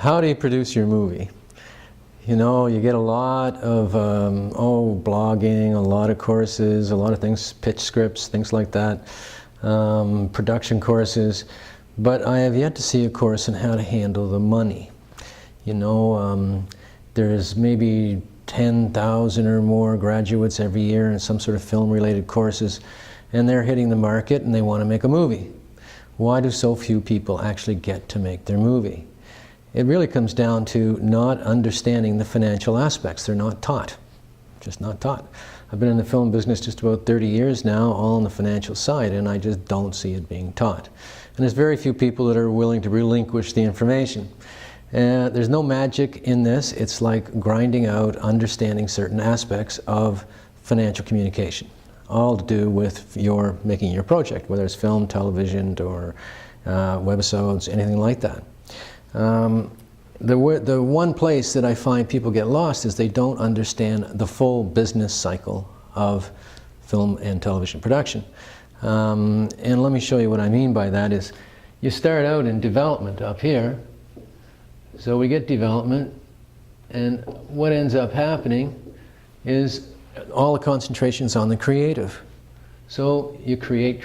How do you produce your movie? You know, you get a lot of blogging, a lot of courses, a lot of things, pitch scripts, things like that, production courses, but I have yet to see a course on how to handle the money. You know, there's maybe 10,000 or more graduates every year in some sort of film-related courses, and they're hitting the market and they want to make a movie. Why do so few people actually get to make their movie? It really comes down to not understanding the financial aspects. They're not taught, just not taught. I've been in the film business just about 30 years now, all on the financial side, and I just don't see it being taught. And there's very few people that are willing to relinquish the information. There's no magic in this. It's like grinding out, understanding certain aspects of financial communication, all to do with making your project, whether it's film, television, or webisodes, anything like that. The one place that I find people get lost is they don't understand the full business cycle of film and television production. And let me show you what I mean by that is, you start out in development up here. So we get development, and what ends up happening is all the concentration's on the creative. So you create,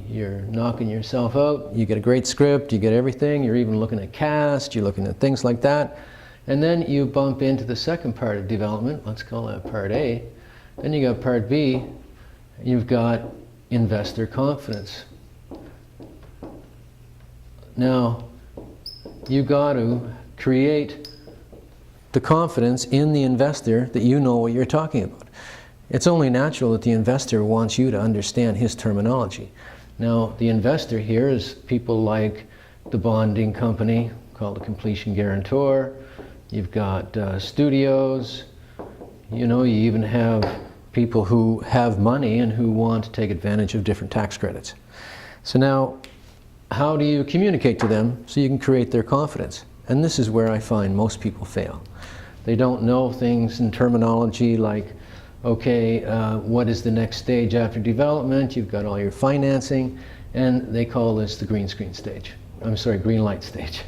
you're knocking yourself out, you get a great script, you get everything, you're even looking at cast, you're looking at things like that, and then you bump into the second part of development, let's call that part A, then you got part B, you've got investor confidence. Now, you got to create the confidence in the investor that you know what you're talking about. It's only natural that the investor wants you to understand his terminology. Now, the investor here is people like the bonding company called a completion guarantor. You've got studios. You know, you even have people who have money and who want to take advantage of different tax credits. So now, how do you communicate to them so you can create their confidence? And this is where I find most people fail. They don't know things in terminology like, okay, what is the next stage after development? You've got all your financing, and they call this the green screen stage. I'm sorry, green light stage.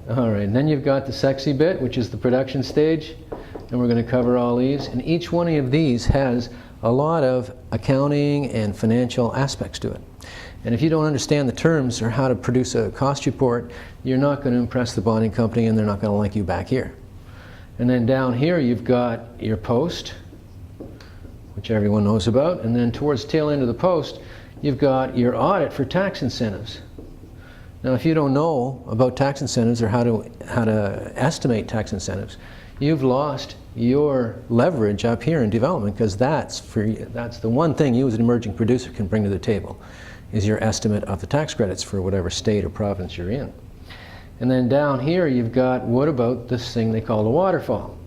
All right, and then you've got the sexy bit, which is the production stage, and we're going to cover all these. And each one of these has a lot of accounting and financial aspects to it. And if you don't understand the terms or how to produce a cost report, you're not going to impress the bonding company, and they're not going to like you back here. And then down here you've got your post, which everyone knows about, and then towards the tail end of the post you've got your audit for tax incentives. Now, if you don't know about tax incentives or how to estimate tax incentives, you've lost your leverage up here in development, because that's the one thing you as an emerging producer can bring to the table, is your estimate of the tax credits for whatever state or province you're in. And then down here you've got, what about this thing they call the waterfall,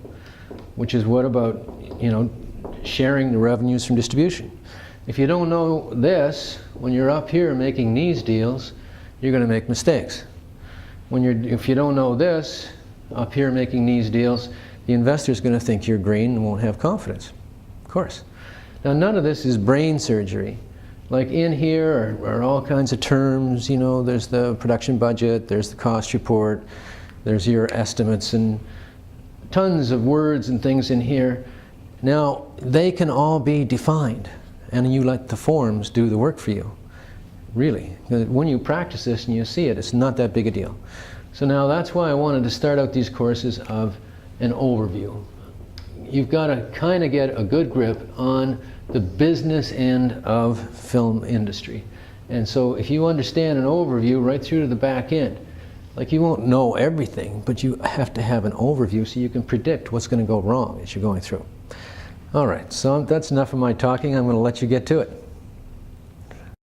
which is what about, you know, sharing the revenues from distribution. If you don't know this, when you're up here making these deals, you're going to make mistakes. If you don't know this, up here making these deals, the investor's going to think you're green and won't have confidence, of course. Now, none of this is brain surgery. Like in here are all kinds of terms, you know, there's the production budget, there's the cost report, there's your estimates, and tons of words and things in here. Now, they can all be defined, and you let the forms do the work for you, really. When you practice this and you see it, it's not that big a deal. So now that's why I wanted to start out these courses of an overview. You've got to kind of get a good grip on the business end of film industry. And so if you understand an overview right through to the back end, like, you won't know everything, but you have to have an overview so you can predict what's going to go wrong as you're going through. All right, so that's enough of my talking. I'm going to let you get to it.